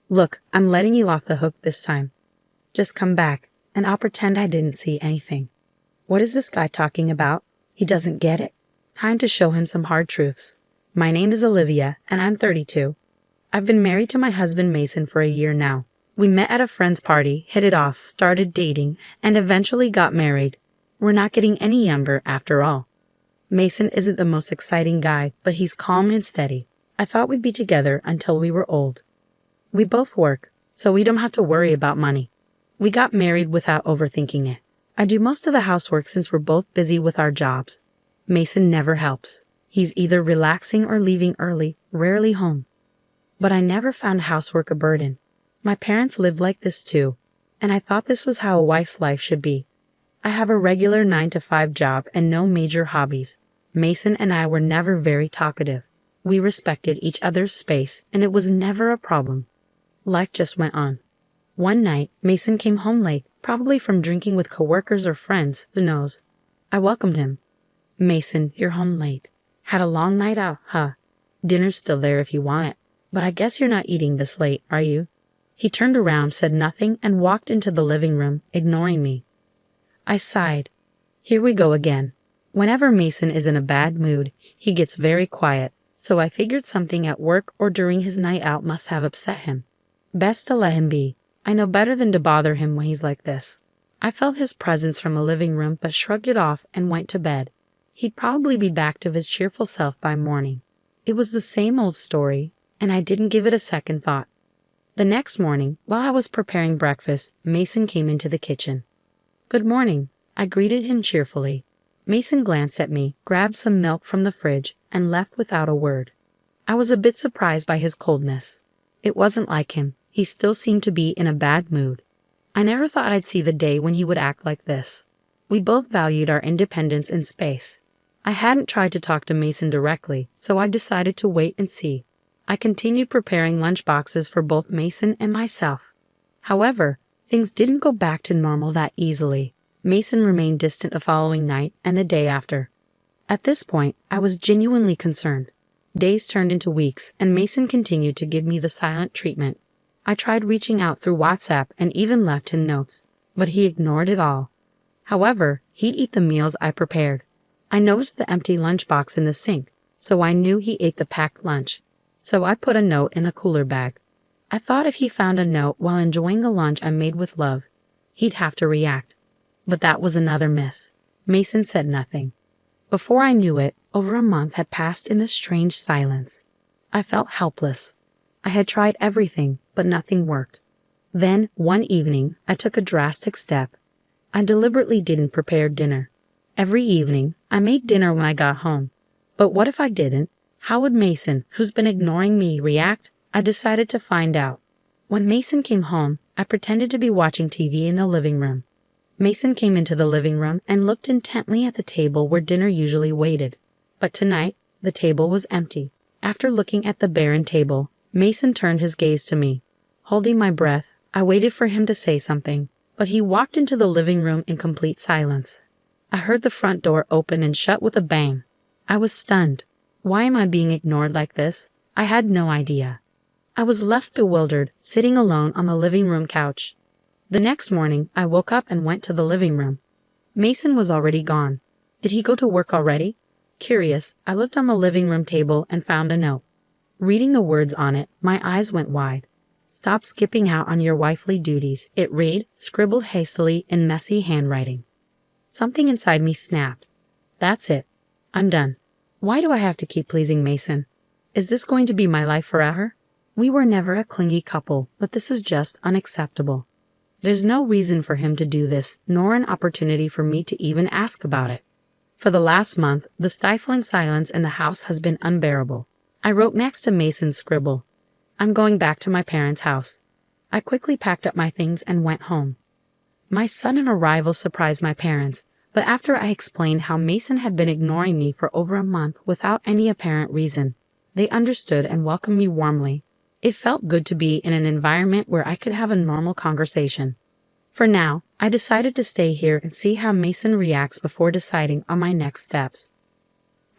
Look, I'm letting you off the hook this time. Just come back, and I'll pretend I didn't see anything. What is this guy talking about? He doesn't get it. Time to show him some hard truths. My name is Olivia, and I'm 32. I've been married to my husband Mason for a year now. We met at a friend's party, hit it off, started dating, and eventually got married. We're not getting any younger after all. Mason isn't the most exciting guy, but he's calm and steady. I thought we'd be together until we were old. We both work, so we don't have to worry about money. We got married without overthinking it. I do most of the housework since we're both busy with our jobs. Mason never helps. He's either relaxing or leaving early, rarely home. But I never found housework a burden. My parents lived like this too, and I thought this was how a wife's life should be. I have a regular 9-to-5 job and no major hobbies. Mason and I were never very talkative. We respected each other's space, and it was never a problem. Life just went on. One night, Mason came home late, probably from drinking with coworkers or friends, who knows. I welcomed him. "Mason, you're home late. Had a long night out, huh? Dinner's still there if you want it. But I guess you're not eating this late, are you?" He turned around, said nothing, and walked into the living room, ignoring me. I sighed. Here we go again. Whenever Mason is in a bad mood, he gets very quiet, so I figured something at work or during his night out must have upset him. Best to let him be. I know better than to bother him when he's like this. I felt his presence from the living room but shrugged it off and went to bed. He'd probably be back to his cheerful self by morning. It was the same old story, and I didn't give it a second thought. The next morning, while I was preparing breakfast, Mason came into the kitchen. "Good morning," I greeted him cheerfully. Mason glanced at me, grabbed some milk from the fridge, and left without a word. I was a bit surprised by his coldness. It wasn't like him. He still seemed to be in a bad mood. I never thought I'd see the day when he would act like this. We both valued our independence and space. I hadn't tried to talk to Mason directly, so I decided to wait and see. I continued preparing lunch boxes for both Mason and myself. However, things didn't go back to normal that easily. Mason remained distant the following night and the day after. At this point, I was genuinely concerned. Days turned into weeks, and Mason continued to give me the silent treatment. I tried reaching out through WhatsApp and even left him notes, but he ignored it all. However, he'd eat the meals I prepared. I noticed the empty lunchbox in the sink, so I knew he ate the packed lunch. So I put a note in a cooler bag. I thought if he found a note while enjoying a lunch I made with love, he'd have to react. But that was another miss. Mason said nothing. Before I knew it, over a month had passed in this strange silence. I felt helpless. I had tried everything, but nothing worked. Then, one evening, I took a drastic step. I deliberately didn't prepare dinner. Every evening, I made dinner when I got home. But what if I didn't? How would Mason, who's been ignoring me, react? I decided to find out. When Mason came home, I pretended to be watching TV in the living room. Mason came into the living room and looked intently at the table where dinner usually waited. But tonight, the table was empty. After looking at the barren table, Mason turned his gaze to me. Holding my breath, I waited for him to say something, but he walked into the living room in complete silence. I heard the front door open and shut with a bang. I was stunned. Why am I being ignored like this? I had no idea. I was left bewildered, sitting alone on the living room couch. The next morning, I woke up and went to the living room. Mason was already gone. Did he go to work already? Curious, I looked on the living room table and found a note. Reading the words on it, my eyes went wide. "Stop skipping out on your wifely duties," it read, scribbled hastily in messy handwriting. Something inside me snapped. That's it. I'm done. Why do I have to keep pleasing Mason? Is this going to be my life forever? We were never a clingy couple, but this is just unacceptable. There's no reason for him to do this, nor an opportunity for me to even ask about it. For the last month, the stifling silence in the house has been unbearable. I wrote next to Mason's scribble, "I'm going back to my parents' house." I quickly packed up my things and went home. My sudden arrival surprised my parents, but after I explained how Mason had been ignoring me for over a month without any apparent reason, they understood and welcomed me warmly. It felt good to be in an environment where I could have a normal conversation. For now, I decided to stay here and see how Mason reacts before deciding on my next steps.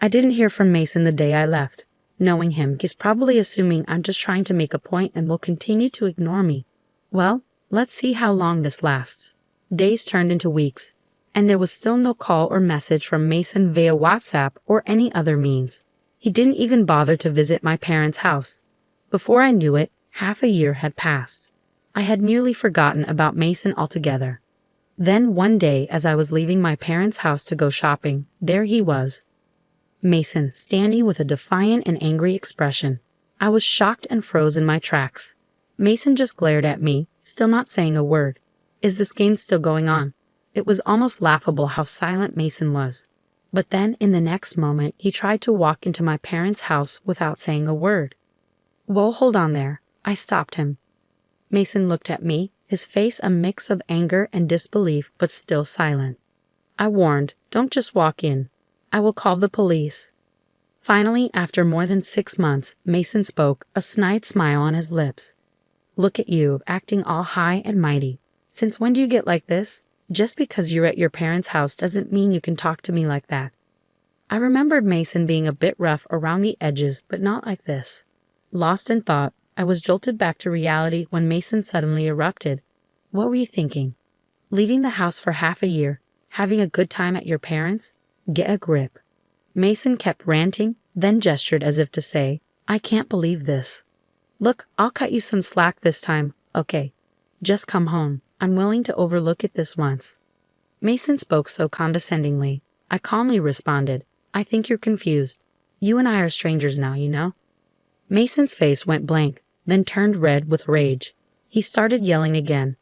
I didn't hear from Mason the day I left. Knowing him, he's probably assuming I'm just trying to make a point and will continue to ignore me. Well, let's see how long this lasts. Days turned into weeks, and there was still no call or message from Mason via WhatsApp or any other means. He didn't even bother to visit my parents' house. Before I knew it, half a year had passed. I had nearly forgotten about Mason altogether. Then one day, as I was leaving my parents' house to go shopping, there he was. Mason, standing with a defiant and angry expression. I was shocked and froze in my tracks. Mason just glared at me, still not saying a word. Is this game still going on? It was almost laughable how silent Mason was. But then, in the next moment, he tried to walk into my parents' house without saying a word. Whoa, hold on there. I stopped him. Mason looked at me, his face a mix of anger and disbelief, but still silent. I warned, don't just walk in. I will call the police. Finally, after more than 6 months, Mason spoke, a snide smile on his lips. Look at you, acting all high and mighty. Since when do you get like this? Just because you're at your parents' house doesn't mean you can talk to me like that. I remembered Mason being a bit rough around the edges, but not like this. Lost in thought, I was jolted back to reality when Mason suddenly erupted. What were you thinking? Leaving the house for half a year? Having a good time at your parents'? Get a grip. Mason kept ranting, then gestured as if to say, I can't believe this. Look, I'll cut you some slack this time, okay? Just come home. I'm willing to overlook it this once. Mason spoke so condescendingly. I calmly responded, I think you're confused. You and I are strangers now, you know? Mason's face went blank, then turned red with rage. He started yelling again.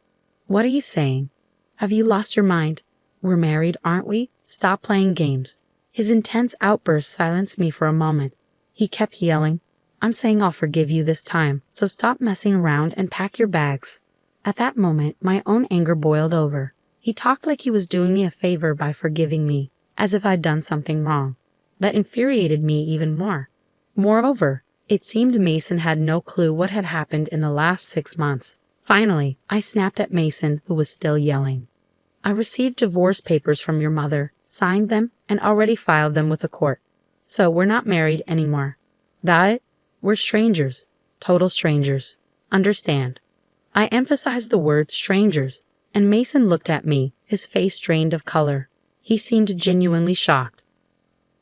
What are you saying? Have you lost your mind? We're married, aren't we? Stop playing games. His intense outburst silenced me for a moment. He kept yelling, I'm saying I'll forgive you this time, so stop messing around and pack your bags. At that moment, my own anger boiled over. He talked like he was doing me a favor by forgiving me, as if I'd done something wrong. That infuriated me even more. Moreover, it seemed Mason had no clue what had happened in the last 6 months. Finally, I snapped at Mason, who was still yelling. I received divorce papers from your mother, signed them, and already filed them with the court. So we're not married anymore. Got it? We're strangers. Total strangers. Understand? I emphasized the word strangers, and Mason looked at me, his face drained of color. He seemed genuinely shocked.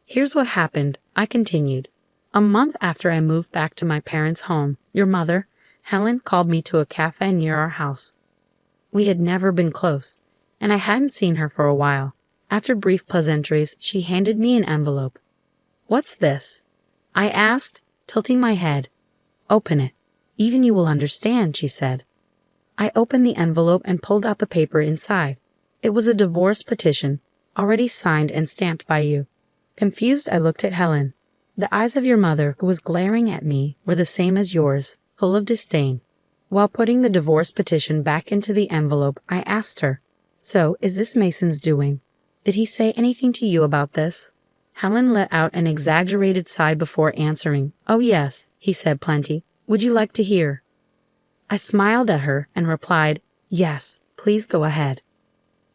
Here's what happened, I continued. A month after I moved back to my parents' home, your mother, Helen, called me to a cafe near our house. We had never been close, and I hadn't seen her for a while. After brief pleasantries, she handed me an envelope. What's this? I asked, tilting my head. Open it. Even you will understand, she said. I opened the envelope and pulled out the paper inside. It was a divorce petition, already signed and stamped by you. Confused, I looked at Helen. The eyes of your mother, who was glaring at me, were the same as yours, full of disdain. While putting the divorce petition back into the envelope, I asked her, So, is this Mason's doing? Did he say anything to you about this? Helen let out an exaggerated sigh before answering. Oh yes, he said plenty. Would you like to hear? I smiled at her and replied, Yes, please go ahead.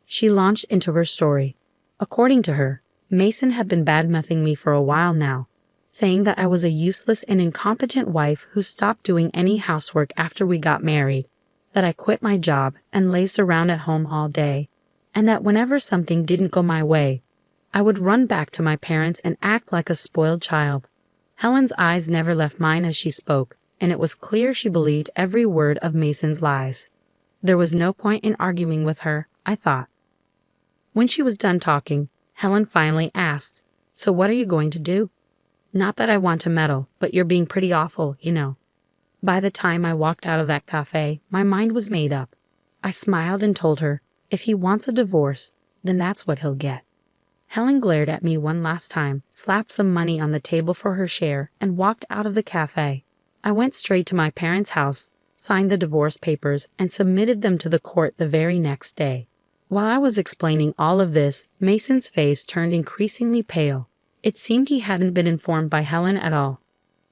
She launched into her story. According to her, Mason had been badmouthing me for a while now, saying that I was a useless and incompetent wife who stopped doing any housework after we got married, that I quit my job and lazed around at home all day, and that whenever something didn't go my way, I would run back to my parents and act like a spoiled child. Helen's eyes never left mine as she spoke, and it was clear she believed every word of Mason's lies. There was no point in arguing with her, I thought. When she was done talking, Helen finally asked, So what are you going to do? Not that I want to meddle, but you're being pretty awful, you know. By the time I walked out of that cafe, my mind was made up. I smiled and told her, if he wants a divorce, then that's what he'll get. Helen glared at me one last time, slapped some money on the table for her share, and walked out of the cafe. I went straight to my parents' house, signed the divorce papers, and submitted them to the court the very next day. While I was explaining all of this, Mason's face turned increasingly pale. It seemed he hadn't been informed by Helen at all.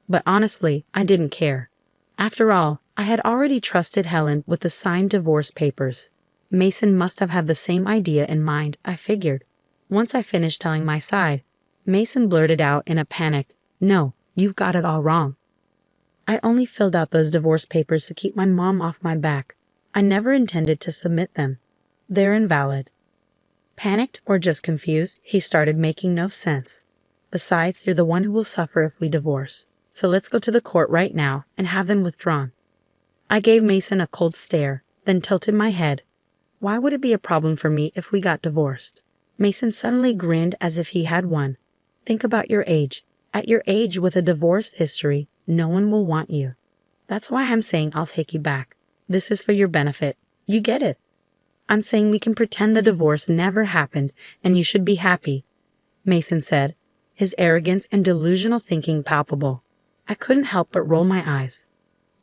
But honestly, I didn't care. After all, I had already trusted Helen with the signed divorce papers. Mason must have had the same idea in mind, I figured. Once I finished telling my side, Mason blurted out in a panic, No, You've got it all wrong. I only filled out those divorce papers to keep my mom off my back. I never intended to submit them. They're invalid. Panicked or just confused, he started making no sense. Besides, you're the one who will suffer if we divorce. So let's go to the court right now and have them withdrawn. I gave Mason a cold stare, then tilted my head. Why would it be a problem for me if we got divorced? Mason suddenly grinned as if he had won. Think about your age. At your age with a divorce history, no one will want you. That's why I'm saying I'll take you back. This is for your benefit. You get it. I'm saying we can pretend the divorce never happened and you should be happy, Mason said, his arrogance and delusional thinking palpable. I couldn't help but roll my eyes.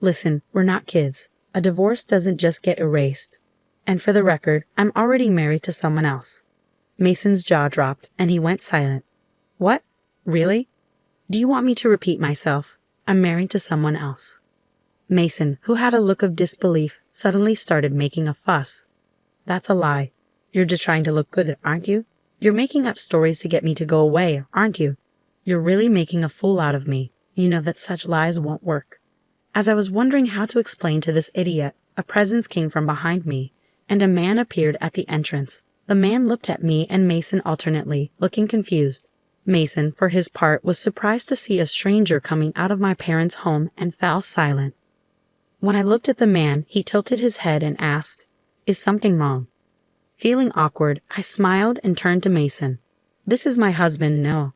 Listen, we're not kids. A divorce doesn't just get erased. And for the record, I'm already married to someone else. Mason's jaw dropped and he went silent. What? Really? Do you want me to repeat myself? I'm married to someone else. Mason, who had a look of disbelief, suddenly started making a fuss. That's a lie. You're just trying to look good, aren't you? You're making up stories to get me to go away, aren't you? You're really making a fool out of me. You know that such lies won't work. As I was wondering how to explain to this idiot, a presence came from behind me, and a man appeared at the entrance. The man looked at me and Mason alternately, looking confused. Mason, for his part, was surprised to see a stranger coming out of my parents' home and fell silent. When I looked at the man, he tilted his head and asked, "Is something wrong?" Feeling awkward, I smiled and turned to Mason. "This is my husband, Noah."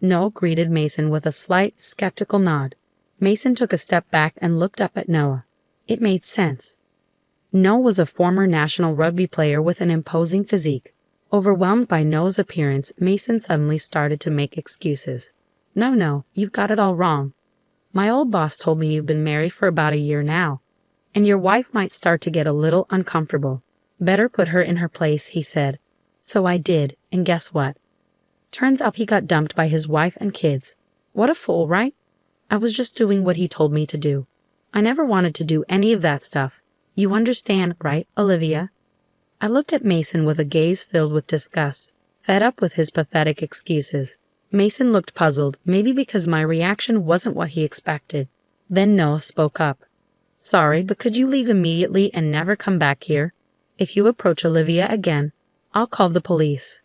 Noah greeted Mason with a slight, skeptical nod. Mason took a step back and looked up at Noah. It made sense. Noah was a former national rugby player with an imposing physique. Overwhelmed by Noah's appearance, Mason suddenly started to make excuses. No, you've got it all wrong. My old boss told me you've been married for about a year now, and your wife might start to get a little uncomfortable. Better put her in her place, he said. So I did, and guess what? Turns out he got dumped by his wife and kids. What a fool, right? I was just doing what he told me to do. I never wanted to do any of that stuff. You understand, right, Olivia? I looked at Mason with a gaze filled with disgust, fed up with his pathetic excuses. Mason looked puzzled, maybe because my reaction wasn't what he expected. Then Noah spoke up. Sorry, but could you leave immediately and never come back here? If you approach Olivia again, I'll call the police.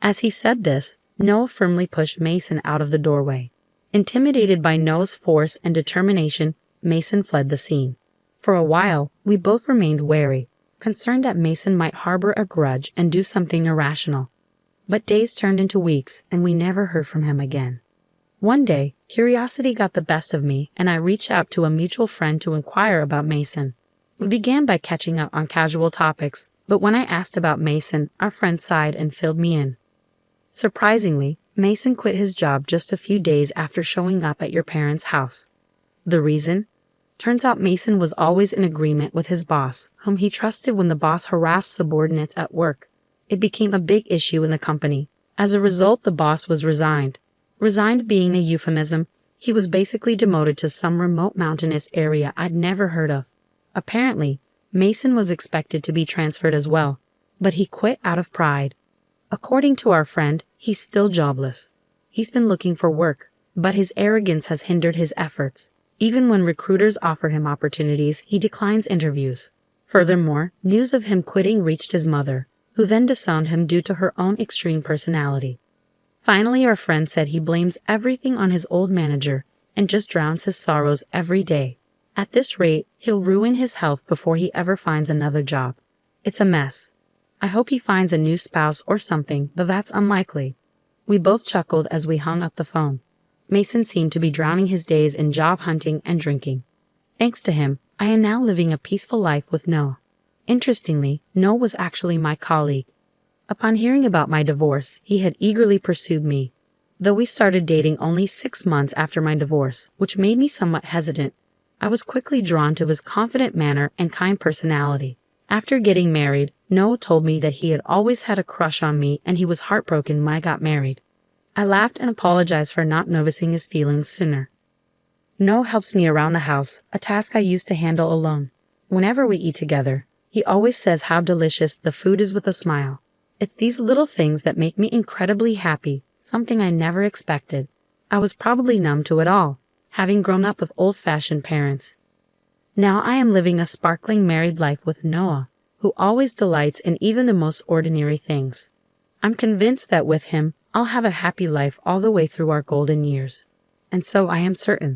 As he said this, Noah firmly pushed Mason out of the doorway. Intimidated by Noah's force and determination, Mason fled the scene. For a while, we both remained wary, concerned that Mason might harbor a grudge and do something irrational. But days turned into weeks, and we never heard from him again. One day, curiosity got the best of me, and I reached out to a mutual friend to inquire about Mason. We began by catching up on casual topics, but when I asked about Mason, our friend sighed and filled me in. Surprisingly, Mason quit his job just a few days after showing up at your parents' house. The reason? Turns out Mason was always in agreement with his boss, whom he trusted when the boss harassed subordinates at work. It became a big issue in the company. As a result, the boss was resigned. Resigned being a euphemism, he was basically demoted to some remote mountainous area I'd never heard of. Apparently, Mason was expected to be transferred as well, but he quit out of pride. According to our friend, he's still jobless. He's been looking for work, but his arrogance has hindered his efforts. Even when recruiters offer him opportunities, he declines interviews. Furthermore, news of him quitting reached his mother, who then disowned him due to her own extreme personality. Finally, our friend said he blames everything on his old manager and just drowns his sorrows every day. At this rate, he'll ruin his health before he ever finds another job. It's a mess. I hope he finds a new spouse or something, but that's unlikely. We both chuckled as we hung up the phone. Mason seemed to be drowning his days in job hunting and drinking. Thanks to him, I am now living a peaceful life with Noah. Interestingly, Noah was actually my colleague. Upon hearing about my divorce, he had eagerly pursued me. Though we started dating only 6 months after my divorce, which made me somewhat hesitant, I was quickly drawn to his confident manner and kind personality. After getting married, Noah told me that he had always had a crush on me and he was heartbroken when I got married. I laughed and apologized for not noticing his feelings sooner. Noah helps me around the house, a task I used to handle alone. Whenever we eat together, he always says how delicious the food is with a smile. It's these little things that make me incredibly happy, something I never expected. I was probably numb to it all, having grown up with old-fashioned parents. Now I am living a sparkling married life with Noah, who always delights in even the most ordinary things. I'm convinced that with him, I'll have a happy life all the way through our golden years. And so I am certain.